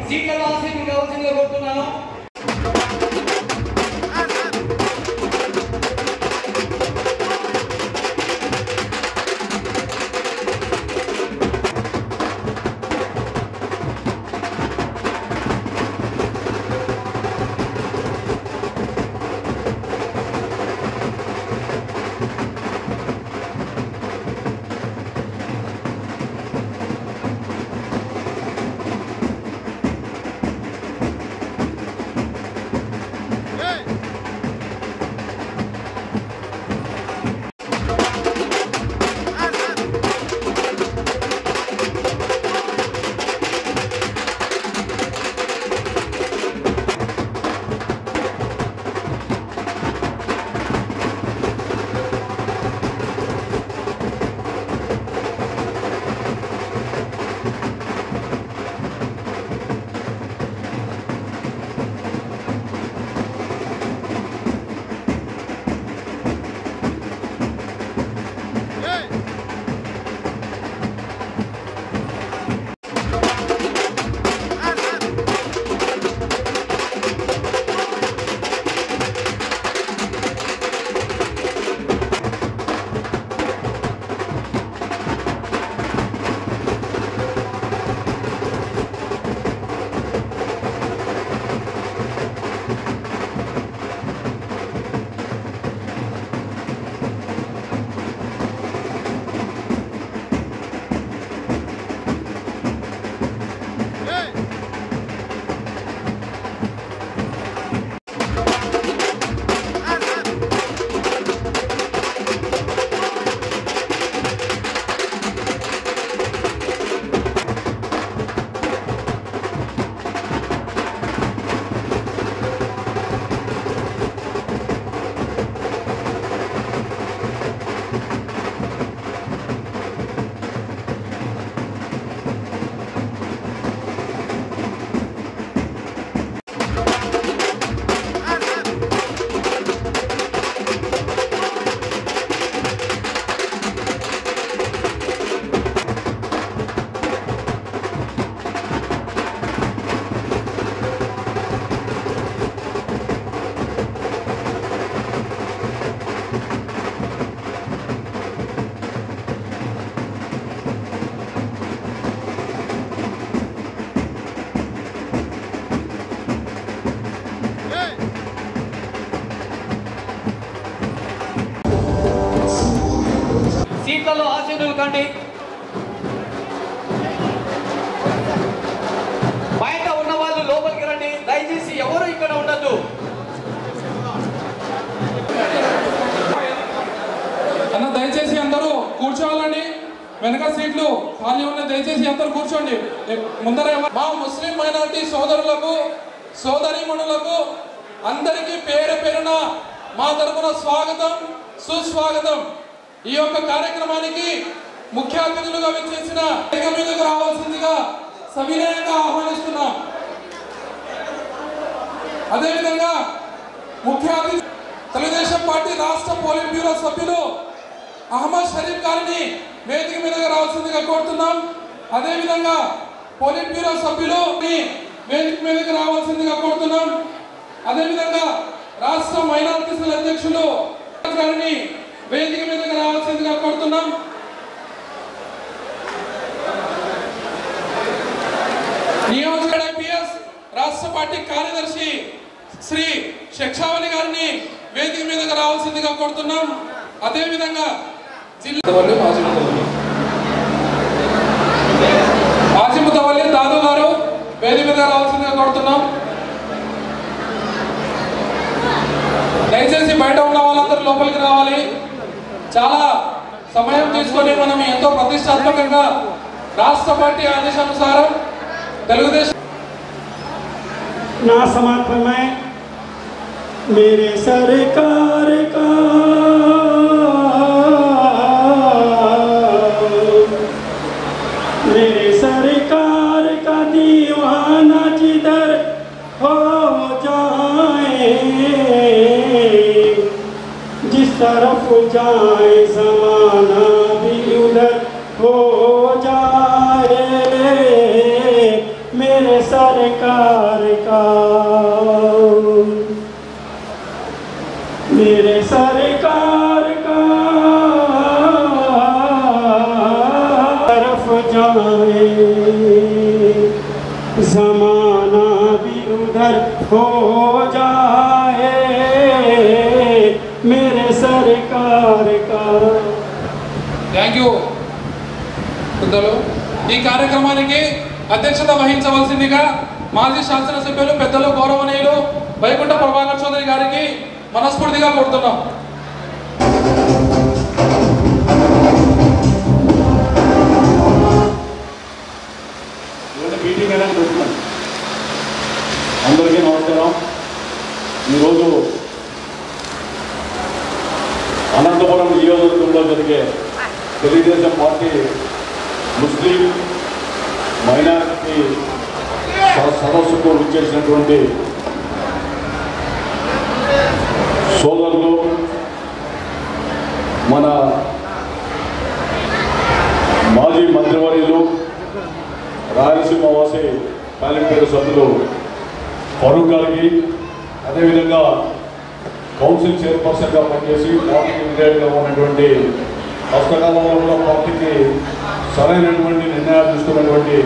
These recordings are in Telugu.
సీట్లలో ఆశీర్వాదం కావాల్సిందిగా కోరుతున్నాను. సీట్లలో ఆశీనులు కండి. బయట ఉన్న వాళ్ళు లోపలికి రండి. దయచేసి ఎవరు ఇక్కడ ఉండద్దు. అన్న దయచేసి అందరూ కూర్చోవాలండి. వెనక సీట్లు ఖాళీ ఉన్నాయి. దయచేసి అందరూ కూర్చోండి. ముందర మా ముస్లిం మైనారిటీ సోదరులకు సోదరీమణులకు అందరికీ పేరు పేరున మా తరపున స్వాగతం సుస్వాగతం. ఈ యొక్క కార్యక్రమానికి ముఖ్య అతిథులుగా విచ్చేసిన వేదిక మీదకు రావాల్సిందిగా సవినయంగా ఆహ్వానిస్తున్నాం. అదేవిధంగా ముఖ్య అతిథి తెలుగుదేశం పార్టీ రాష్ట్ర పోలిట్ బ్యూరో సభ్యులు అహ్మద్ షరీఫ్ గారిని వేదిక మీదగా రావాల్సిందిగా కోరుతున్నాం. అదేవిధంగా పోలిట్ బ్యూరో సభ్యులు వేదిక మీదకి రావాల్సిందిగా కోరుతున్నాం. అదేవిధంగా రాష్ట్ర మైనారిటీ సెల్ అధ్యక్షులు గారిని వేదిక మీదకి రావాల్సిందిగా కోరుతున్నాం. నియోజకవర్గ పిఎస్ రాష్ట్ర పార్టీ కార్యదర్శి శ్రీ శిక్షావళి గారిని వేదిక మీదకి రావాల్సిందిగా కోరుతున్నాం. అదేవిధంగా ఆజిముతవల్లి దాదు గారు వేదిక మీద రావాల్సిందిగా కోరుతున్నాం. దయచేసి బయట ఉన్న వాళ్ళందరూ లోపలికి రావాలి. చాలా సమయం తీసుకొని మనం ఎంతో ప్రతిష్టాత్మకంగా రాష్ట్ర పార్టీ ఆదేశానుసారం తెలుగుదేశం ना समर्पण में मेरे सरकार का मेरे सरकार का दीवाना जिधर हो जाए जिस तरफ जाए ज़माना भी उधर हो जाए मेरे सरकार का मेरे सरकार का तरफ जाए ज़माना भी उधर हो जाए मेरे सरकार का। థ్యాంక్ యూ పెద్దలు. ఈ కార్యక్రమానికి అధ్యక్షత వహించవలసిందిగా మాజీ శాసనసభ్యులు పెద్దలు గౌరవనీయులు వైకుంఠ ప్రభాకర్ చౌదరి గారికి మనస్ఫూర్తిగా కోరుతున్నాం. అందరికీ నమస్కారం. ఈరోజు అనంతపురం నియోజకవర్గంలో జరిగే తెలుగుదేశం పార్టీ ముస్లిం మైనారిటీ సదస్సుకు విచ్చేసినటువంటి సోదరులు, మన మాజీ మంత్రివర్యులు రాయలసీమ వాసి పార్లమెంటు సభ్యులు ఫరూక్ గారికి, అదేవిధంగా కౌన్సిల్ చైర్పర్సన్గా పనిచేసి పార్టీకి విధేయులుగా ఉన్నటువంటి హస్తకాలంలో కూడా పార్టీకి సరైనటువంటి నిర్ణయాలు తీసుకున్నటువంటి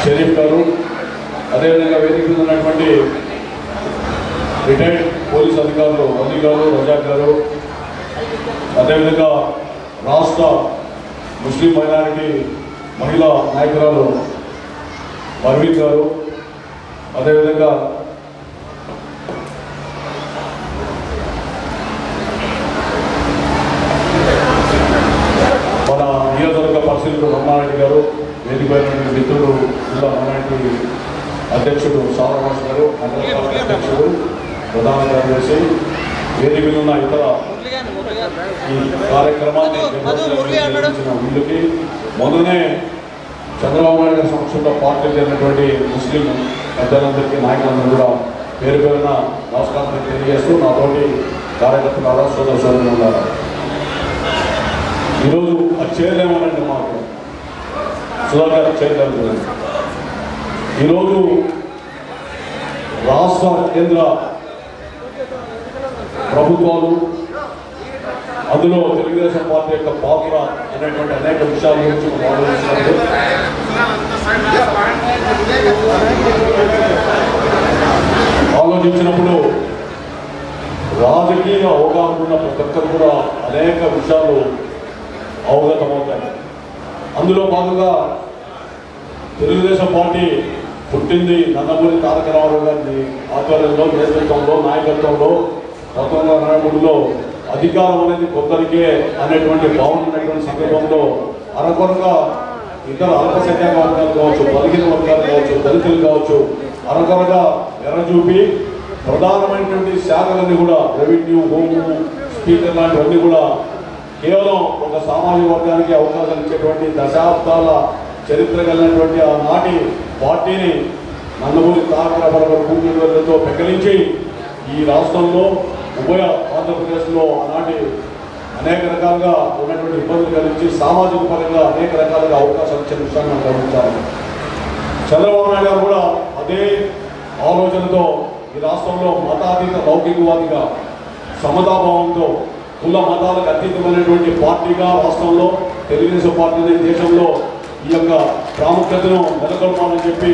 షరీఫ్ గారు, అదేవిధంగా వేదిక మీద ఉన్నటువంటి రిటైర్డ్ పోలీస్ అధికారులు అలీ గారు, రజాక్ గారు, అదేవిధంగా రాష్ట్ర ముస్లిం మైనారిటీ మహిళా నాయకురాలు పర్వీన్ గారు, అదేవిధంగా మన నియోజకవర్గ పరిశీలకుడు రమణారెడ్డి గారు, వేదికైన మిత్రుడు జిల్లా మైనారిటీ అధ్యక్షుడు సారవాస్ గారు, అధ్యక్షుడు ప్రధాన కార్యదర్శి, వేదిక ఉన్న ఇతర ఈ కార్యక్రమాన్ని నిర్వహించిన వీళ్ళకి మొదలనే చంద్రబాబు నాయుడు గారి సమక్షంలో పార్టీలు చేరినటువంటి ముస్లిం పెద్దలందరికీ, నాయకులందరూ కూడా పేరు పేరున నమస్కారం తెలియజేస్తూ నాతోటి కార్యకర్తల సోదర సోదరులు ఉన్నారు. ఈరోజు అది చేయలేమనండి, మాకు సుధాకర్ చేయలేదు. ఈరోజు రాష్ట్ర కేంద్ర ప్రభుత్వాలు, అందులో తెలుగుదేశం పార్టీ యొక్క పాత్ర అనేటువంటి అనేక విషయాల గురించి ఆలోచించినప్పుడు రాజకీయ అవగాహన ఉన్న ప్రతి ఒక్కరు కూడా అనేక విషయాలు అవగతమవుతాయి. అందులో భాగంగా తెలుగుదేశం పార్టీ పుట్టింది నందమూరి తారక రామారావు గారి ఆధ్వర్యంలో, నేతృత్వంలో, నాయకత్వంలో 1993లో అధికారం అనేది కొందరికే అనేటువంటి భావన ఉన్నటువంటి సందర్భంలో అరకొరగా ఇతర అల్పసంఖ్యాక వర్గాలు కావచ్చు, బలహీన వర్గాలు కావచ్చు, దళితులు కావచ్చు, అరకొరగా ఎర్రచూపి ప్రధానమైనటువంటి శాఖలన్నీ కూడా రెవెన్యూ, హోము, స్పీకర్ లాంటివన్నీ కూడా కేవలం ఒక సామాజిక వర్గానికి అవకాశం ఇచ్చేటువంటి దశాబ్దాల చరిత్ర కలిగినటువంటి ఆనాటి పార్టీని నందమూరి తారక రామారావు భూమితో పెకలించి ఈ రాష్ట్రంలో ఉభయ ఆంధ్రప్రదేశ్లో ఆనాటి అనేక రకాలుగా ఉన్నటువంటి ఇబ్బందులు కలిగించి సామాజిక పరంగా అనేక రకాలుగా అవకాశాలు ఇచ్చే విషయాన్ని మనం గమనించాలి. చంద్రబాబు నాయుడు గారు కూడా అదే ఆలోచనతో ఈ రాష్ట్రంలో మతాతీత లౌకికవాదిగా, సమతాభావంతో, కుల మతాలకు అతీతమైనటువంటి పార్టీగా రాష్ట్రంలో తెలుగుదేశం పార్టీని దేశంలో ఈ యొక్క ప్రాముఖ్యతను నెలకొల్పాలని చెప్పి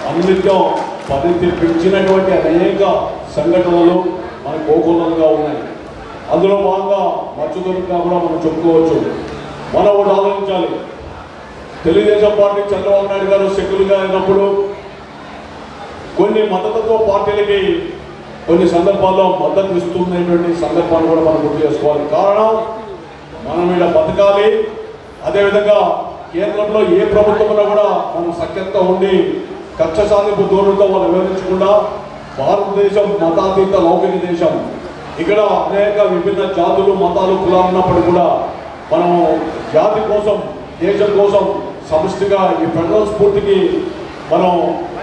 అన్నిత్యం పరిధి పెంచినటువంటి అనేక సంఘటనలు మనకు కోకొల్లలుగా ఉన్నాయి. అందులో భాగంగా మచ్చుదొరుగా కూడా మనం చెప్పుకోవచ్చు. మనం ఒకటి ఆలోచించాలి. తెలుగుదేశం పార్టీ చంద్రబాబు నాయుడు గారు సెక్యులర్గా అయినప్పుడు కొన్ని మద్దతుతో పార్టీలకి కొన్ని సందర్భాల్లో మద్దతు ఇస్తున్నటువంటి సందర్భాన్ని కూడా మనం గుర్తు చేసుకోవాలి. కారణం, మనం ఇలా బతకాలి, అదేవిధంగా కేంద్రంలో ఏ ప్రభుత్వంలో కూడా మనం సఖ్యతగా ఉండి కక్ష సాధింపు ధోరణితో వాళ్ళు వివరించకుండా భారతదేశం మతాతీత లౌకిక దేశం. ఇక్కడ అనేక విభిన్న జాతులు, మతాలు, కులాలు ఉన్నప్పుడు కూడా మనం జాతి కోసం, దేశం కోసం సమిష్టిగా ఈ ఫెడరల్ స్ఫూర్తికి మనం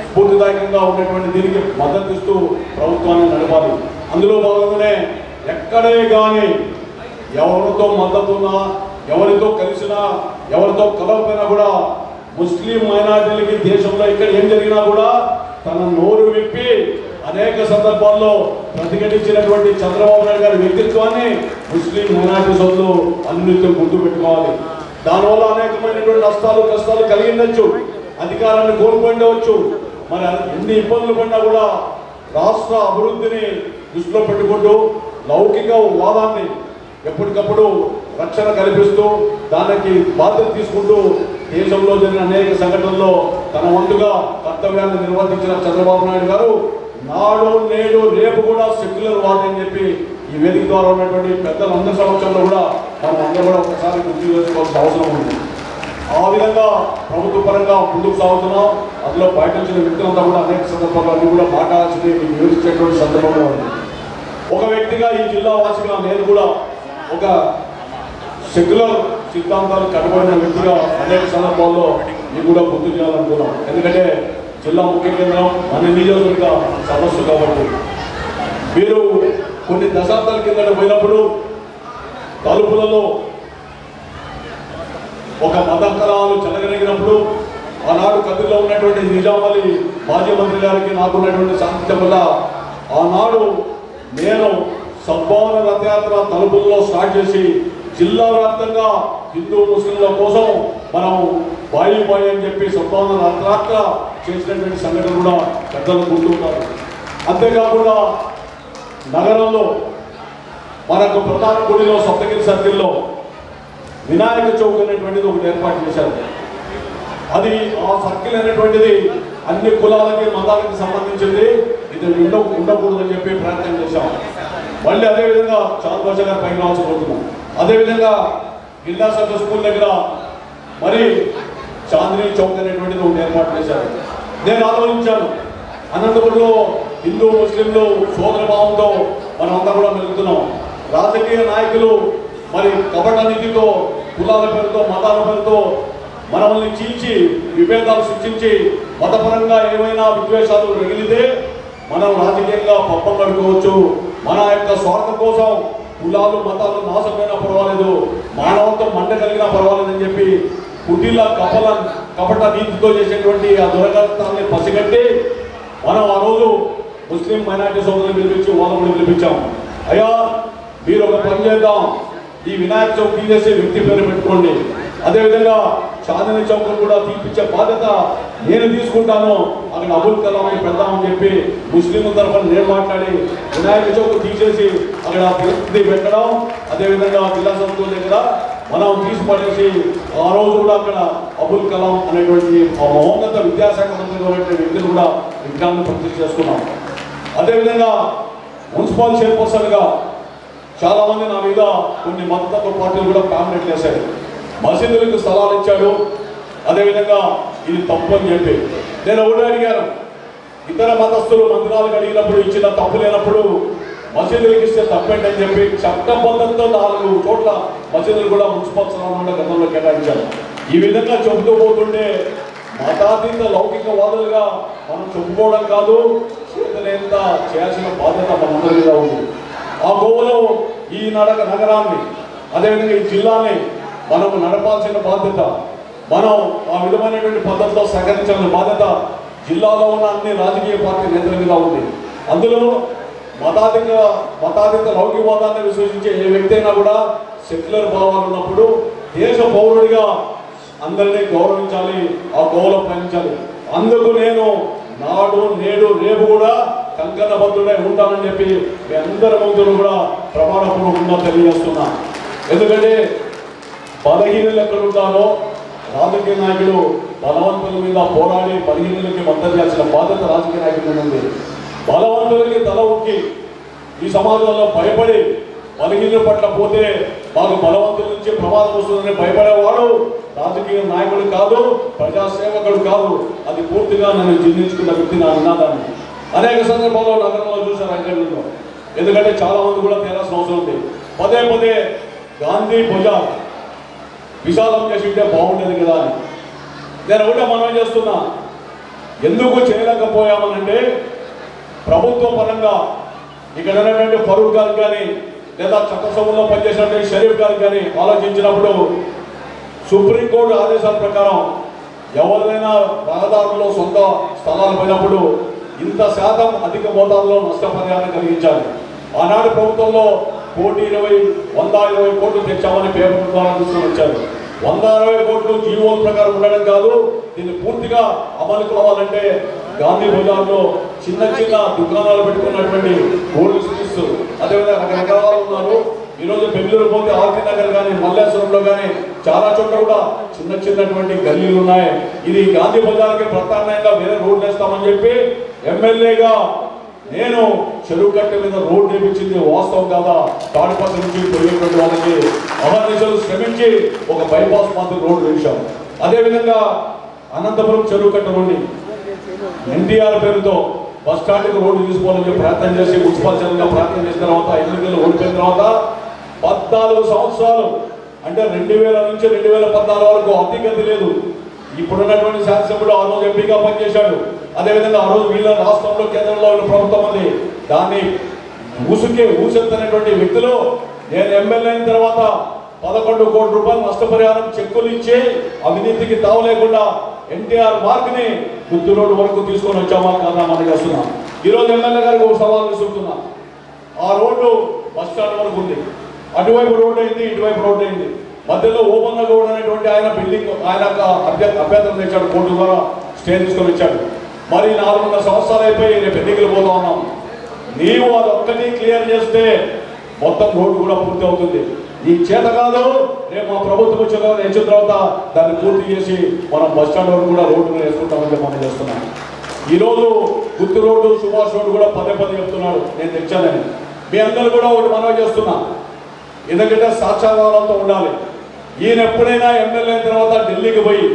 స్ఫూర్తిదాయకంగా ఉన్నటువంటి దీనికి మద్దతు ఇస్తూ ప్రభుత్వాన్ని నడపాలి. అందులో భాగంగానే ఎక్కడే కానీ ఎవరితో మద్దతు ఉన్నా, ఎవరితో కలిసినా, ఎవరితో కలవకపోయినా కూడా ముస్లిం మైనారిటీలకి దేశంలో ఇక్కడ ఏం జరిగినా కూడా తన నోరు విప్పి అనేక సందర్భాల్లో ప్రతిఘటించినటువంటి చంద్రబాబు నాయుడు గారి వ్యక్తిత్వాన్ని ముస్లిం మైనారిటీ సోదరులు అన్నిటితో గుర్తు పెట్టుకోవాలి. దానివల్ల అనేకమైనటువంటి నష్టాలు కష్టాలు కలిగిండొచ్చు, అధికారాన్ని కోల్పోయిండవచ్చు. మరి ఎన్ని ఇబ్బందులు పడినా కూడా రాష్ట్ర అభివృద్ధిని దృష్టిలో పెట్టుకుంటూ లౌకిక వాదాన్ని ఎప్పటికప్పుడు రక్షణ కల్పిస్తూ దానికి బాధ్యత తీసుకుంటూ దేశంలో జరిగిన అనేక సంఘటనల్లో తన వంతుగా కర్తవ్యాన్ని నిర్వర్తించిన చంద్రబాబు నాయుడు గారు నాడు నేడు రేపు కూడా సెక్యులర్ వార్డ్ అని చెప్పి ఈ వేదిక ద్వారా ఉన్నటువంటి పెద్దలందరి సమక్షంలో కూడా మనం అందరూ కూడా ఒకసారి గుర్తు చేసుకోవాల్సిన అవసరం ఉంది. ఆ విధంగా ప్రభుత్వ పరంగా ముందుకు సాగుతున్నాం. అందులో బయట వచ్చిన వ్యక్తులంతా కూడా అనేక సందర్భాల్లో అన్ని కూడా మాట్లాడాల్సింది వివరించేటువంటి సందర్భంలో ఉంది. ఒక వ్యక్తిగా ఈ జిల్లా వాసిగా నేను కూడా ఒక సెక్యులర్ సిద్ధాంతాలు కట్టుబడిన వ్యక్తిగా అనేక సందర్భాల్లో మీకు కూడా గుర్తు చేయాలనుకున్నాం. ఎందుకంటే జిల్లా ముఖ్య కేంద్రం మన నియోజకవర్గ సదస్సు కాబట్టి మీరు కొన్ని దశాబ్దాల కింద పోయినప్పుడు తలుపులలో ఒక మతకరాలు చెలగలిగినప్పుడు ఆనాడు కదిలో ఉన్నటువంటి నిజామాలి మాజీ మంత్రి గారికి నాకున్నటువంటి సాహిత్యం వల్ల ఆనాడు నేను సద్భావన రథయాత్ర తలుపుల్లో స్టార్ట్ చేసి జిల్లా వ్యాప్తంగా హిందూ ముస్లింల కోసం మనం బాయి అని చెప్పి సద్భావన రథయాత్ర చేసినటువంటి సంఘటన కూడా పెద్దలు గుర్తుంటారు. అంతేకాకుండా నగరంలో మనకు ప్రధాన గుడిలో సప్తగిరి సర్కిల్లో వినాయక చౌక్ అనేటువంటిది ఒకటి ఏర్పాటు చేశారు. అది ఆ సర్కిల్ అనేటువంటిది అన్ని కులాలకి మతాలకి సంబంధించింది, ఇది ఉండకూడదని చెప్పి ప్రయత్నం చేశాం. మళ్ళీ అదేవిధంగా చాంద్ బాషా గారు పైన రావచ్చుకుంటున్నాం. అదేవిధంగా జిల్లా సర్కిల్ స్కూల్ దగ్గర మరి చాందినీ చౌక్ అనేటువంటిది ఒకటి ఏర్పాటు చేశారు. నేను ఆలోచించాను, అనంతపురంలో హిందూ ముస్లింలు సోదర భావంతో మనమంతా కూడా మెలుగుతున్నాం. రాజకీయ నాయకులు మరి కపట నీతితో కులాల పేరుతో మతాల పేరుతో మనల్ని చీల్చి విభేదాలు సృష్టించి మతపరంగా ఏమైనా విద్వేషాలు రగిలితే మనం రాజకీయంగా పప్పం కడుకోవచ్చు. మన యొక్క స్వార్థం కోసం కులాలు మతాలు నాశమైనా పర్వాలేదు, మానవత్వం మంట కలిగినా పర్వాలేదని చెప్పి కుటీల కపట నీతితో చేసేటువంటి ఆ దురగతాన్ని పసిగట్టి మనం ఆ రోజు ముస్లిం మైనారిటీ సోదరులు పిలిపించి వాళ్ళని పిలిపించాం. అయ్యా మీరు ఒక పని చేద్దాం, ఈ వినాయక చౌక్ తీసేసి వ్యక్తి పేరు పెట్టుకోండి, అదేవిధంగా చాందినీ చౌక్ కూడా తీర్పించే బాధ్యత నేను తీసుకుంటాను, అక్కడ అబుల్ కలాంని పెడదామని చెప్పి ముస్లింల తరఫున నేను మాట్లాడి వినాయక చౌక్ తీసేసి అక్కడ వ్యక్తి పెట్టడం, అదేవిధంగా జిల్లా సంస్థల దగ్గర మనం తీసిపడేసి ఆ రోజు కూడా అక్కడ అబుల్ కలాం అనేటువంటి ఆ మహోన్నత విద్యాశాఖ మంత్రి ఉన్నటువంటి వ్యక్తులు కూడా విజ్ఞానం ప్రతిష్ఠ చేసుకున్నాం. అదేవిధంగా మున్సిపల్ చైర్పర్సన్గా చాలా మంది నా మీద కొన్ని మతతత్వ పార్టీలు కూడా ప్యాంప్లెట్లు వేశారు, మసీదులకు స్థలాలు ఇచ్చాడు, అదేవిధంగా ఇది తప్పు అని చెప్పి నేను ఒకటి అడిగాను, ఇతర మతస్థులు మందిరాలకు అడిగినప్పుడు ఇచ్చిన తప్పు లేనప్పుడు మసీదులకు ఇస్తే తప్పేంటని చెప్పి చట్టబద్ధంతో 4 చోట్ల మసీదులు కూడా మున్సిపల్ స్థలాలు గతంలో కేటాయించారు. ఈ విధంగా చెబుతూ పోతుంటే మతాతీత లౌకికవాదులుగా మనం చెప్పుకోవడం కాదు, చేతనేంత చేయాల్సిన బాధ్యత మనందరి మీద ఉంది. ఆ గోవలో ఈ నగరాన్ని అదేవిధంగా ఈ జిల్లాని మనం నడపాల్సిన బాధ్యత, మనం ఆ విధమైనటువంటి పద్ధతిలో సహకరించాల్సిన బాధ్యత జిల్లాలో ఉన్న అన్ని రాజకీయ పార్టీ నేతల మీద ఉంది. అందులో మతాతీత లౌకికవాదాన్ని విశ్వసించే ఏ వ్యక్తి అయినా కూడా సెక్యులర్ భావాలు ఉన్నప్పుడు దేశ పౌరుడిగా అందరినీ గౌరవించాలి, ఆ గౌరవం పయనించాలి. అందుకు నేను నాడు నేడు రేపు కూడా కంకణబద్ధుడై ఉంటానని చెప్పి మీ అందరి ముందు కూడా ప్రమాణపూర్వకంగా తెలియజేస్తున్నా. ఎందుకంటే బలహీనులు ఎక్కడ ఉంటారో రాజకీయ నాయకులు బలవంతుల మీద పోరాడి బలహీనులకి మద్దతు చేయాల్సిన బాధ్యత రాజకీయ నాయకుల ఉంది. బలవంతులకి తల ఉక్కి ఈ సమాజంలో భయపడి బలహీనుల పట్ల పోతే మాకు బలవంతుల నుంచి ప్రమాదం వస్తుందని భయపడేవాడు రాజకీయ నాయకుడు కాదు, ప్రజాసేవకుడు కాదు. అది పూర్తిగా నన్ను జిన్నించుకున్న వ్యక్తి నా నినాదాన్ని అనేక సందర్భాల్లో నగరంలో చూశాను, అంగళ్ళలో. ఎందుకంటే చాలా మంది కూడా తేలాల్సిన అవసరం ఉంది. పదే పదే గాంధీ బజార్ విశాలం చేసి ఉంటే బాగుండేది కదా అని నేను ఒకటే మనం చేస్తున్నా. ఎందుకు చేయలేకపోయామనంటే ప్రభుత్వ పరంగా ఇక్కడ ఉన్నటువంటి ఫరూక్ గారికి కానీ లేదా చట్టసభలో పనిచేసినటువంటి షరీఫ్ గారికి కానీ ఆలోచించినప్పుడు సుప్రీంకోర్టు ఆదేశాల ప్రకారం ఎవరైనా రహదారుల్లో సొంత స్థలాలు పోయినప్పుడు ఇంత శాతం అధిక మోతాదులో నష్టపరిహారం కలిగించాలి. ఆనాడు ప్రభుత్వంలో 120 కోట్లు తెచ్చామని పేపర్ ద్వారా తీసుకుని వచ్చారు. 160 కోట్లు జీవోల ప్రకారం ఉండడం కాదు, దీన్ని పూర్తిగా అమలు కావాలంటే గాంధీ బజార్లో చిన్న చిన్న దుకాణాలు పెట్టుకున్నటువంటి గోల్డ్ స్మిత్స్, అదేవిధంగా రకరకాల ఉన్నారు. ఈరోజు బెంగళూరు పోతే ఆర్టీ నగర్ కానీ మల్లేశ్వరంలో కానీ చాలా చోట్ల కూడా చిన్నటువంటి గల్లీలు ఉన్నాయి. ఇది గాంధీ బజార్కి ప్రత్యామ్నాయంగా వేరే రోడ్లు వేస్తామని చెప్పి ఎమ్మెల్యేగా నేను చెరువు కట్ట మీద రోడ్డు వేయించింది వాస్తవం కాదా? తాడిపత్రి నుంచి పోయేటువంటి వాళ్ళకి అహర్నిశలు శ్రమించి ఒక బైపాస్ మాత్రం రోడ్డు వేశాం. అదేవిధంగా అనంతపురం చెరువు కట్ట నుండి ఎన్టీఆర్ పేరుతో బస్ స్టాండ్కి రోడ్డు తీసుకోవాలని ప్రయత్నం చేసి మున్సిపల్ చైర్మన్గా ప్రయత్నం చేసిన తర్వాత ఎన్నికలు ఓడిపోయిన తర్వాత 14 సంవత్సరాలు అంటే 2000 నుంచి 2014 వరకు అతిగతి లేదు. ఇప్పుడున్నటువంటి శాసనసభ్యుడు ఆ రోజు ఎంపీగా పనిచేశాడు. అదేవిధంగా ఆ రోజు వీళ్ళ రాష్ట్రంలో కేంద్రంలో ప్రభుత్వం ఉంది. దాన్ని ఊసెత్తనటువంటి వ్యక్తులు నేను ఎమ్మెల్యే అయిన తర్వాత 11 కోట్ల రూపాయలు నష్టపరిహారం చెక్కులు ఇచ్చి అవినీతికి తావు లేకుండా ఎన్టీఆర్ మార్క్ ని గుత్తి రోడ్డు వరకు తీసుకొని వచ్చామా కదా మనకి వస్తున్నాం. ఈరోజు ఎమ్మెల్యే గారికి ఒక సవాల్ విసురుతున్నా. ఆ రోడ్డు బస్ స్టాండ్ వరకు ఉంది, అటువైపు రోడ్డు అయింది, ఇటువైపు రోడ్డు అయింది. మధ్యలో ఓపెన్ గౌడ్ అనేటువంటి ఆయన బిల్డింగ్ ఆయన అభ్యంతరం తెచ్చాడు, కోర్టు ద్వారా స్టే తీసుకొని వచ్చాడు. మరి 400 సంవత్సరాలు అయిపోయి రేపు ఎన్నికలు పోతా ఉన్నాం. నీవు అది ఒక్కటి క్లియర్ చేస్తే మొత్తం రోడ్డు కూడా పూర్తి అవుతుంది. ఈ చేత కాదు, రేపు మా ప్రభుత్వం వచ్చిన తర్వాత దాన్ని పూర్తి చేసి మనం బస్ స్టాండ్ వరకు కూడా రోడ్డు వేసుకుంటామని మనం చేస్తున్నాం. ఈరోజు గుత్తి రోడ్డు సుభాష్ రోడ్డు కూడా పదే చెప్తున్నాడు నేను తెచ్చానని. మీ అందరూ కూడా ఒకటి మనవి చేస్తున్నా, ఎందుకంటే సాక్ష్యాధారాలతో ఉండాలి. ఈయన ఎప్పుడైనా ఎమ్మెల్యే అయిన తర్వాత ఢిల్లీకి పోయి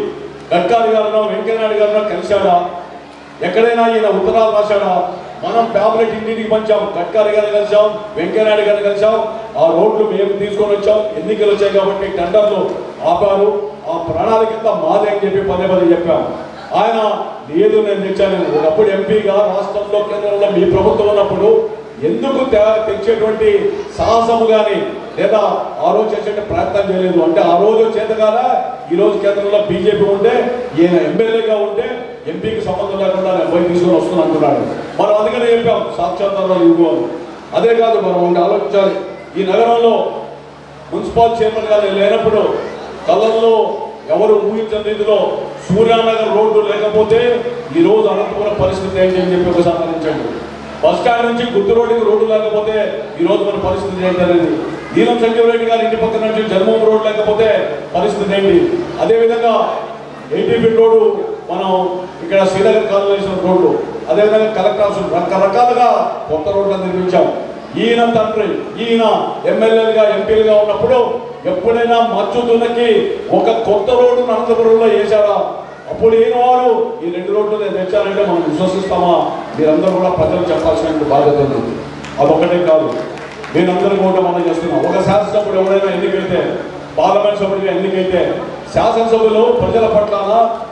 గడ్కరీ గారినో వెంకయ్యనాయుడు గారినో కలిశాడా? ఎక్కడైనా ఈయన ఉత్తరాలు రాశాడా? మనం ప్యాబ్లెట్ ఇంటికి పంచాం, గడ్కరీ గారిని కలిసాం, వెంకయ్యనాయుడు గారిని కలిసాం. ఆ రోడ్లు మేము తీసుకొని వచ్చాం, ఎన్నికలు వచ్చాయి కాబట్టి టెండర్లు ఆపారు, ఆ ప్రణాళిక మాదే అని చెప్పి పదే చెప్పాం. ఆయన లేదు నేను తెచ్చాను. ఒకప్పుడు ఎంపీగా రాష్ట్రంలో కేంద్రంలో మీ ప్రభుత్వం ఉన్నప్పుడు ఎందుకు తెచ్చేటువంటి సాహసము కానీ లేదా ఆ రోజు చేసే ప్రయత్నం చేయలేదు అంటే ఆ రోజు చేతగానే ఈ రోజు కేంద్రంలో బీజేపీ ఉంటే ఈయన ఎమ్మెల్యేగా ఉంటే ఎంపీకి సంబంధం లేకుండా పోయి తీసుకొని వస్తుంది అంటున్నాడు. మనం అందుకనే చెప్పాం సాక్షాత్కారాలు ఇవ్వాలి. అదే కాదు, మనం ఆలోచించాలి. ఈ నగరంలో మున్సిపల్ చైర్మన్ గారు లేనప్పుడు కళ్ళల్లో ఎవరు ఊహించని రీతిలో సూర్యానగర్ రోడ్డు లేకపోతే ఈ రోజు అనంతపురం పరిస్థితి ఏంటి అని చెప్పి ఒకసారి ఆలోచించండి. బస్ స్టాండ్ నుంచి గుత్తి రోడ్డుకి రోడ్డు లేకపోతే ఈ రోజు మన పరిస్థితి ఏంటనేది. నీలం సంజీవరెడ్డి గారి ఇంటి పక్కన నుంచి జన్మభూమి రోడ్డు లేకపోతే పరిస్థితి ఏంటి? అదేవిధంగా 80 ఫీట్ రోడ్డు మనం ఇక్కడ శ్రీనగర్ కాలనీ రోడ్డు, అదేవిధంగా కలెక్టర్ ఆఫీస్ రకరకాలుగా కొత్త రోడ్లను నిర్మించాం. ఈయన తండ్రి ఈయన ఎమ్మెల్యేలుగా ఎంపీలుగా ఉన్నప్పుడు ఎప్పుడైనా మచ్చు దున్నకి ఒక కొత్త రోడ్డు అనంతపురంలో వేశారా? అప్పుడు ఈయన వారు ఈ 2 రోడ్లు నేను తెచ్చానంటే మనం విశ్వసిస్తామా? మీరందరూ కూడా ప్రజలు చెప్పాల్సిన బాధ్యత ఉంది. అదొకటే కాదు, నేనందరూ కూడా మనం చేస్తున్నాం. ఒక శాసనసభ్యుడు ఎవరైనా ఎన్నికైతే, పార్లమెంట్ సభ్యుడిగా ఎన్నికైతే శాసనసభలో ప్రజల పట్ల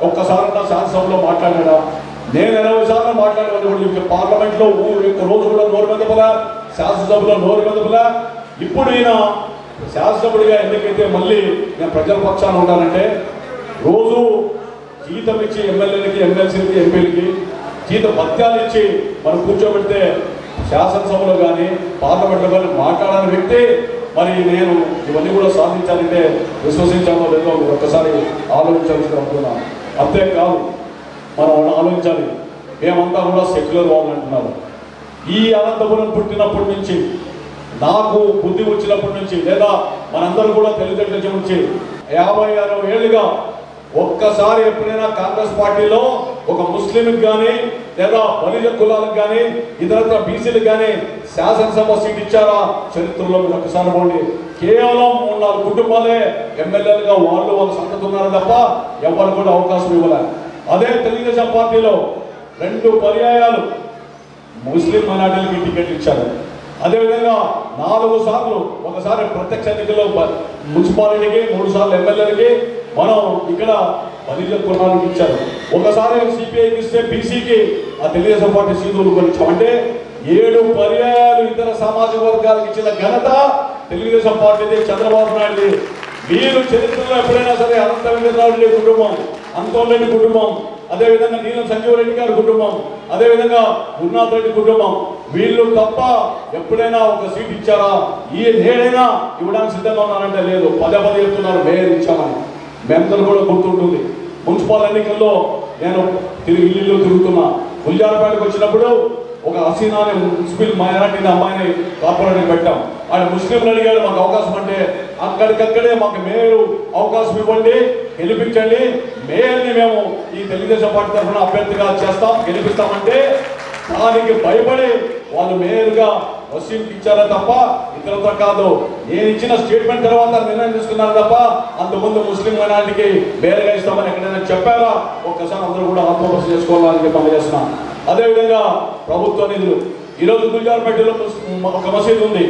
ఒక్కసారైనా శాసనసభలో మాట్లాడాడా? నేను 20 సార్లు మాట్లాడేవాడిని. పార్లమెంట్లో రోజు కూడా నోరు మెదపలా, శాసనసభలో నోరు మెదపలా. ఇప్పుడు ఈయన శాసనసభ్యుడిగా ఎన్నికైతే మళ్ళీ నేను ప్రజల పక్షాన ఉంటానంటే రోజు జీతం ఇచ్చి ఎమ్మెల్యేలకి, ఎమ్మెల్సీలకి, ఎంపీలకి జీతం భత్యాలు ఇచ్చి మనం కూర్చోబెడితే శాసనసభలో కానీ పార్లమెంట్లో కానీ మాట్లాడని వ్యక్తి మరి నేను ఇవన్నీ కూడా సాధించాలంటే విశ్వసించాలో లేదో మీరు ఒక్కసారి ఆలోచించాల్సి అనుకున్నాను. అంతేకాదు, మనం ఆలోచించాలి. మేమంతా కూడా సెక్యులర్ వాళ్ళు అంటున్నారు. ఈ అనంతపురం పుట్టినప్పటి నుంచి, నాకు బుద్ధి వచ్చినప్పటి నుంచి, లేదా మనందరూ కూడా తెలివితేటల నుంచి 50-60 ఏళ్ళుగా ఒక్కసారి ఎప్పుడైనా కాంగ్రెస్ పార్టీలో ఒక ముస్లింకి కానీ లేదా బలిజ కులాలకు కానీ ఇతరత్ర బీసీలకు కానీ శాసనసభ సీట్ ఇచ్చారా? చరిత్రలో మీరు ఒక్కసారి పోండి. కేవలం 3-4 కుటుంబాలే ఎమ్మెల్యేలుగా వాళ్ళు సంతతి ఉన్నారు తప్ప ఎవరు కూడా అవకాశం ఇవ్వలేదు. అదే తెలుగుదేశం పార్టీలో 2 పర్యాయాలు ముస్లిం మైనార్టీలకి టికెట్ ఇచ్చారు. అదేవిధంగా 4 సార్లు, ఒకసారి ప్రత్యక్ష ఎన్నికల్లో మున్సిపాలిటీకి, 3 సార్లు ఎమ్మెల్యేలకి మనం ఇక్కడ బలిజ కులాలకు ఇచ్చారు. ఒకసారి సిపిఐకి ఇస్తే బీసీకి ఆ తెలుగుదేశం పార్టీ సీటులు కొనిచ్చామంటే 7 పర్యాయాలు ఇతర సామాజిక వర్గాలకు ఇచ్చిన ఘనత తెలుగుదేశం పార్టీది, చంద్రబాబు నాయుడుది. మీరు చరిత్రలో ఎప్పుడైనా సరే అనంత వెంకటరావు కుటుంబం అంతోరెడ్డి కుటుంబం, అదేవిధంగా నీలం సంజీవరెడ్డి గారి కుటుంబం, అదేవిధంగా గురునాథ్ రెడ్డి కుటుంబం, వీళ్ళు తప్ప ఎప్పుడైనా ఒక సీట్ ఇచ్చారా? ఏదైనా ఇవ్వడానికి సిద్ధంగా ఉన్నారంటే లేదు. పదే చెప్తున్నారు మేయర్ ఇచ్చామని. మేమందరూ కూడా గుర్తుంటుంది. మున్సిపల్ ఎన్నికల్లో నేను ఇల్లు తిరుగుతున్నా. గుల్జార్పేటకు వచ్చినప్పుడు ఒక హసీనా అనే మున్సిపల్ మైనారిటీ అమ్మాయిని కార్పొరేటర్ పెట్టాం. ఆయన ముస్లింలు అడిగాడు మాకు అవకాశం అంటే, అక్కడికక్కడే మాకు మేయర్ అవకాశం ఇవ్వండి, గెలిపించండి, మేయర్ని మేము ఈ తెలుగుదేశం పార్టీ తరఫున అభ్యర్థిగా చేస్తాం, గెలిపిస్తామంటే దానికి భయపడి వాళ్ళు మేయర్గా వసీంకి ఇచ్చారా తప్ప ఇతరులతో కాదు. నేను ఇచ్చిన స్టేట్మెంట్ తర్వాత నిర్ణయం తీసుకున్నారు తప్ప అంతకుముందు ముస్లిం మైనారిటీకి మేయర్గా ఇస్తామని ఎక్కడైనా చెప్పారా? ఒక్కసారి అందరూ కూడా ఆత్మపరిశీలన చేసుకోవాలని చెప్పి పనిచేస్తున్నాం. అదేవిధంగా ప్రభుత్వ నిధులు ఈరోజు గుల్జార్పేటలో ఒక మసీదు ఉంది,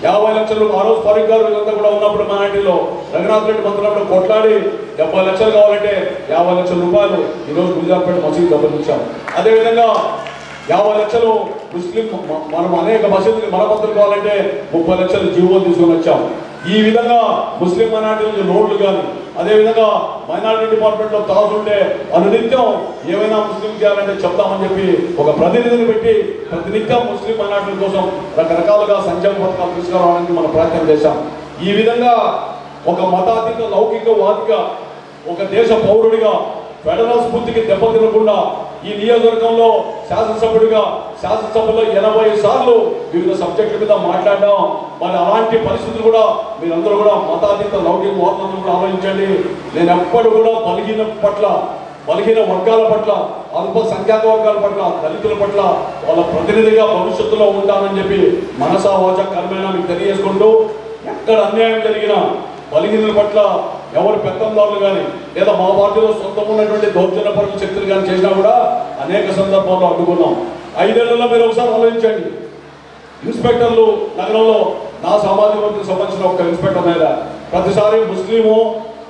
50 లక్షలు. ఆ రోజు ఫరూక్ గారు అంతా కూడా ఉన్నప్పుడు మైనారిటీలో రఘునాథ్ రెడ్డి మంత్రులు కొట్లాడి 70 లక్షలు కావాలంటే 50 లక్షల రూపాయలు ఈరోజు గుల్జార్పేట మసీదు డబ్బులు ఇచ్చాం. అదేవిధంగా 50 లక్షలు ముస్లిం మనం అనేక మసీదులు మరమ్మతులు కావాలంటే 30 లక్షలు జీవోలు తీసుకొని వచ్చాం. ఈ విధంగా ముస్లిం మైనారిటీ రోడ్లు కానీ, అదేవిధంగా మైనారిటీ డిపార్ట్మెంట్లో తాగుతుంటే అనునిత్యం ఏమైనా ముస్లిం చేయాలంటే చెప్తామని చెప్పి ఒక ప్రతినిధిని పెట్టి ప్రతినిత్యం ముస్లిం మైనారిటీల కోసం రకరకాలుగా సంక్షేమ పథకాలు తీసుకురావడానికి మనం ప్రయత్నం చేశాం. ఈ విధంగా ఒక మతాతీత లౌకికవాదిగా, ఒక దేశ పౌరుడిగా ఫెడరల్ స్ఫూర్తికి దెబ్బతినకుండా ఈ నియోజకవర్గంలో శాసనసభలో 80 సార్లు వివిధ సబ్జెక్టుల మీద మాట్లాడడం. మరి అలాంటి పరిస్థితులు కూడా మీరందరూ కూడా మతాతీత లౌకిక వాదనను కూడా ఆలోచించండి. నేను ఎప్పుడు కూడా బలహీన వర్గాల పట్ల, అల్పసంఖ్యాక వర్గాల పట్ల, దళితుల పట్ల వాళ్ళ ప్రతినిధిగా భవిష్యత్తులో ఉంటానని చెప్పి మనసా వాచ కర్మేనా మీకు తెలియజేసుకుంటూ, ఎక్కడ అన్యాయం జరిగినా బలహీనుల పట్ల ఎవరు పెత్తందారులు కానీ లేదా మా పార్టీలో సొంతం ఉన్నటువంటి దౌర్జన్యపరుల శక్తులు కానీ చేసినా కూడా అనేక సందర్భాల్లో అడ్డుకున్నాం. 5 ఏళ్లలో మీరు ఒకసారి ఆలోచించండి. ఇన్స్పెక్టర్లు నగరంలో నా సామాజిక వర్గం సంబంధించిన ఒక ఇన్స్పెక్టర్ మీద ప్రతిసారి ముస్లిము,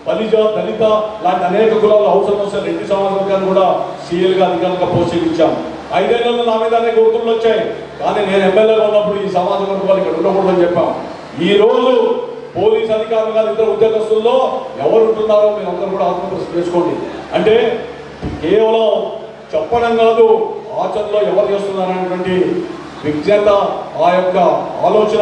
బలిజ, దళిత లాంటి అనేక కులాలు అవసరం వస్తే రెడ్డి సమాజ వర్గాన్ని కూడా సీఎల్గా అధికారులుగా పోస్టింగ్ ఇచ్చాం. 5 ఏళ్లలో నా మీద అనేక ఒత్తిళ్లు వచ్చాయి. కానీ నేను ఎమ్మెల్యేగా ఉన్నప్పుడు ఈ సమాజ వర్గాలు ఇక్కడ ఉండకూడదని చెప్పాం. ఈ రోజు పోలీస్ అధికారులు కానీ ఇతర ఉద్యోగస్తుల్లో ఎవరు ఉంటున్నారో మీరు అందరూ కూడా ఆత్మపరిశీలన చేసుకోండి. అంటే కేవలం చెప్పడం కాదు, ఆచరణలో ఎవరు చేస్తున్నారనేటువంటి విజ్ఞత, ఆ యొక్క ఆలోచన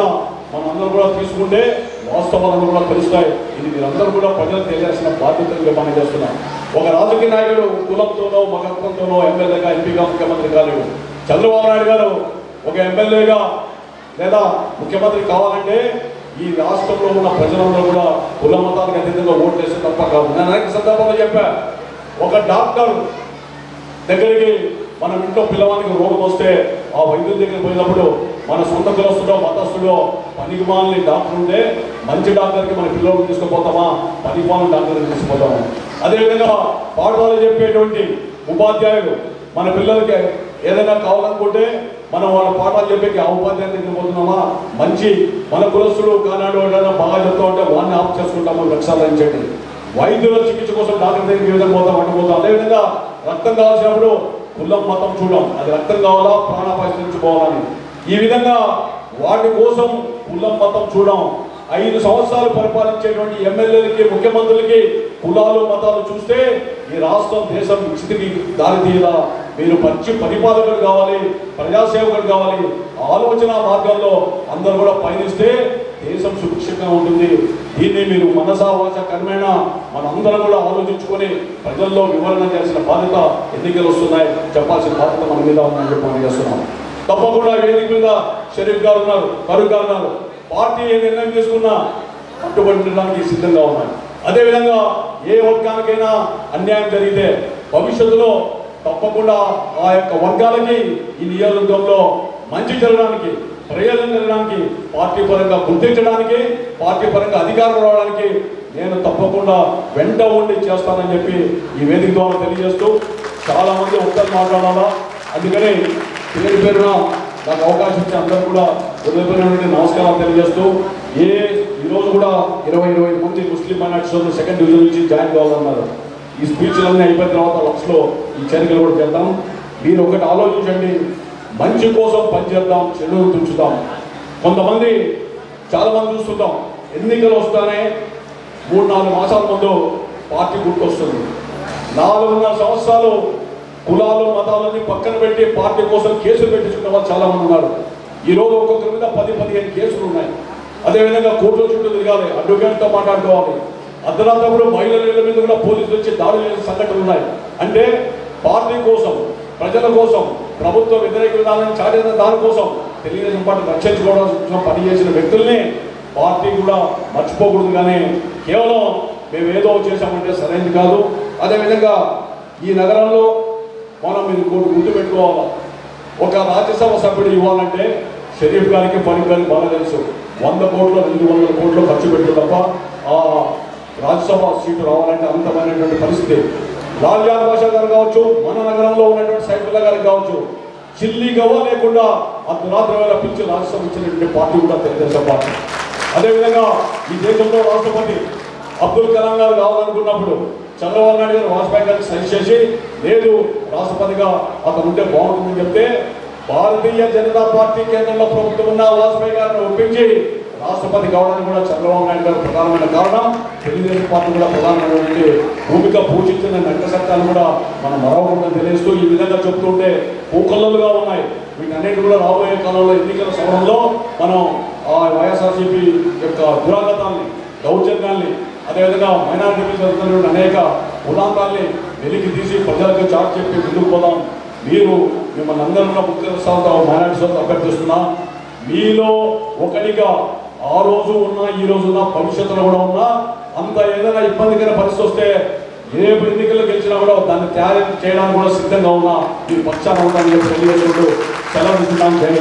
మనందరూ కూడా తీసుకుంటే వాస్తవాలను కూడా తెలుస్తాయి. ఇది మీరందరూ కూడా ప్రజలకు తెలియాల్సిన బాధ్యతగా పనిచేస్తున్నాం. ఒక రాజకీయ నాయకుడు కులంతోనో మగత్వంతోనో ఎమ్మెల్యేగా, ఎంపీగా, ముఖ్యమంత్రి కాలేడు. చంద్రబాబు నాయుడు గారు ఒక ఎమ్మెల్యేగా లేదా ముఖ్యమంత్రి కావాలంటే ఈ రాష్ట్రంలో ఉన్న ప్రజలందరూ కూడా కుల మతాలకు అతీతంగా ఓట్లు వేస్తే తప్ప కాదు. నేను అనేక సందర్భంలో చెప్పా, ఒక డాక్టర్ దగ్గరికి మనం ఇంట్లో పిల్లవానికి రోగం వస్తే ఆ వైద్యుల దగ్గరికి పోయినప్పుడు మన సొంత కులస్తుడో మతస్థుడో పనికిమాలని డాక్టర్ ఉంటే మంచి డాక్టర్కి మన పిల్లలను తీసుకుపోతామా, పనికిమాలని డాక్టర్ని తీసుకుపోతామా? అదేవిధంగా పాఠశాల చెప్పేటువంటి ఉపాధ్యాయులు మన పిల్లలకి ఏదైనా కావాలనుకుంటే మనం వాళ్ళ పాఠాలు చెప్పేకి ఆ ఉపాధ్యాయులు తీసుకుపోతున్నామా? మంచి మన కులస్తుడు కానాడు ఏదైనా బాగా చెప్తా ఉంటే వాడిని ఆఫ్ చేసుకుంటాము. రక్షాలించండి. వైద్యుల చికిత్స కోసం డాక్టర్ దగ్గరికి ఏ విధంగా పోతాం, అడ్డుపోతాం. అదేవిధంగా రక్తం కావాల్సినప్పుడు కులం మతం చూడం, అది రక్తం కావాలా ప్రాణాపాయ నుంచి పోవాలని. ఈ విధంగా వాటి కోసం కులం మతం చూడం. 5 సంవత్సరాలు పరిపాలించేటువంటి ఎమ్మెల్యేలకి, ముఖ్యమంత్రులకి కులాలు మతాలు చూస్తే ఈ రాష్ట్రం, దేశం విచ్చితికి దారితీయదా? మీరు మంచి పరిపాలకులు కావాలి, ప్రజాసేవకులు కావాలి. ఆలోచన మార్గంలో అందరూ కూడా పయనిస్తే దేశం సురక్షితంగా ఉంటుంది. దీన్ని మీరు మనసా వాచ కర్మేణ మనందరం కూడా ఆలోచించుకొని ప్రజల్లో వివరణ చేయాల్సిన బాధ్యత, ఎన్నికలు వస్తున్నాయి చెప్పాల్సిన బాధ్యత మన మీద ఉందని చెప్పి మనం చేస్తున్నాం. తప్పకుండా వేదిక మీద షరీఫ్ గారు ఉన్నారు, ఫరూక్ గారు ఉన్నారు. పార్టీ ఏ నిర్ణయం తీసుకున్నా కట్టుబడడానికి సిద్ధంగా ఉన్నాయి. అదేవిధంగా ఏ వర్గానికైనా అన్యాయం జరిగితే భవిష్యత్తులో తప్పకుండా ఆ యొక్క వర్గాలకి ఈ నియోజకవర్గంలో మంచి జరగడానికి, ప్రయోజనం జరగడానికి, పార్టీ పరంగా గుర్తించడానికి, పార్టీ పరంగా అధికారం రావడానికి నేను తప్పకుండా వెంట ఉండి చేస్తానని చెప్పి ఈ వేదిక ద్వారా తెలియజేస్తూ, చాలా మంది ఒక్కరు మాట్లాడాలా, అందుకని పేరున నాకు అవకాశం ఇచ్చి అందరూ కూడా హృదయపూర్వక నమస్కారాలు తెలియజేస్తూ, ఈరోజు కూడా 20-25 మంది ముస్లిం మైనారిటీస్ సెకండ్ డివిజన్ నుంచి జాయిన్ కావాలన్నారు. ఈ స్పీచ్లన్నీ అయిపోయిన తర్వాత లక్షలో ఈ చేరికలు కూడా చేద్దాం. మీరు ఒకటి ఆలోచించండి, మంచి కోసం పనిచేద్దాం, చెడును తుంచుతాం. కొంతమంది చాలామంది చూస్తుంటాం, ఎన్నికలు వస్తానే 3-4 మాసాల ముందు పార్టీ గుర్తొస్తుంది. 4.5 సంవత్సరాలు కులాలు మతాలన్నీ పక్కన పెట్టి పార్టీ కోసం కేసులు పెట్టించుకున్న వాళ్ళు చాలా మంది ఉన్నారు. ఈరోజు ఒక్కొక్కరి మీద 10-15 కేసులు ఉన్నాయి. అదేవిధంగా కోర్టుల చుట్టూ తిరగాలి, అడ్వకేట్తో మాట్లాడుకోవాలి. అర్ధరాత్రి మహిళల మీద కూడా పోలీసులు వచ్చి దాడులు చేసే సంఘటనలు ఉన్నాయి. అంటే పార్టీ కోసం, ప్రజల కోసం, ప్రభుత్వ వ్యతిరేక విధానాన్ని చాటిన దానికోసం తెలుగుదేశం పార్టీ రక్షించుకోవడం పనిచేసిన వ్యక్తుల్ని పార్టీ కూడా మర్చిపోకూడదు. కానీ కేవలం మేము ఏదో చేశామంటే సరైనది కాదు. అదేవిధంగా ఈ నగరంలో మనం మీరు గుర్తుపెట్టుకోవాలి, ఒక రాజ్యసభ సభ్యుడు ఇవ్వాలంటే షరీఫ్ గారికి ఫరూక్ గారికి బాగా తెలుసు. 100 కోట్లు 200 కోట్లు ఖర్చు పెట్టు తప్ప ఆ రాజ్యసభ సీటు రావాలంటే అంతమైనటువంటి పరిస్థితి. లాల్ జాన్ బాషా గారు కావచ్చు, మన నగరంలో ఉన్నటువంటి సైఫుల్లా గారికి కావచ్చు, చిల్లి గవ్వ లేకుండా అర్ధరాత్రి వేళ పిలిచి రాజ్యసభ ఇచ్చినటువంటి పార్టీ కూడా తెలుగుదేశం పార్టీ. అదేవిధంగా ఈ దేశంలో రాష్ట్రపతి అబ్దుల్ కలాం గారు కావాలనుకున్నప్పుడు చంద్రబాబు నాయుడు గారు వాజ్పేయి గారికి సజెస్ట్ చేసి లేదు రాష్ట్రపతిగా అతను ఉంటే బాగుంటుందని చెప్తే భారతీయ జనతా పార్టీ కేంద్రంలో ప్రభుత్వం ఉన్న వాజ్పేయి గారిని ఒప్పించి రాష్ట్రపతి కావడానికి కూడా చంద్రబాబు నాయుడు గారు ప్రధానమైన కారణం. తెలుగుదేశం పార్టీ కూడా ప్రధానమైనటువంటి భూమిక పూజించిన నట్ట సత్యాలు కూడా మనం మరవకుండా తెలియజేస్తూ ఈ విధంగా చెప్తుంటే పూకల్లలుగా ఉన్నాయి. వీటన్నిటి కూడా రాబోయే కాలంలో ఎన్నికల సమయంలో మనం ఆ వైఎస్ఆర్సీపీ యొక్క దురాగతాన్ని, దౌర్జన్యాన్ని, అదేవిధంగా మైనారిటీ జరుగుతున్న అనేక ఉదాంతాన్ని వెలికి తీసి ప్రజలకు చాటు చెప్పి ముందుకు పోదాం. మీరు మిమ్మల్ని అందరూ ముఖ్య మైనారిటీ సోదరులు అభ్యర్థిస్తున్నా, మీలో ఒకటిగా ఆ రోజు ఉన్నా ఈ రోజు ఉన్నా భవిష్యత్తులో కూడా ఉన్నా అంత ఏదైనా ఇబ్బందికర పరిస్థితి వస్తే ఏ ఎన్నికల్లో గెలిచినా కూడా దాన్ని తయారు చేయడానికి కూడా సిద్ధంగా ఉన్నా మీ పక్షాన ఉంటానని చెప్పి తెలియజేసుకుంటూ సెలవు తీసుకుంటాం. జై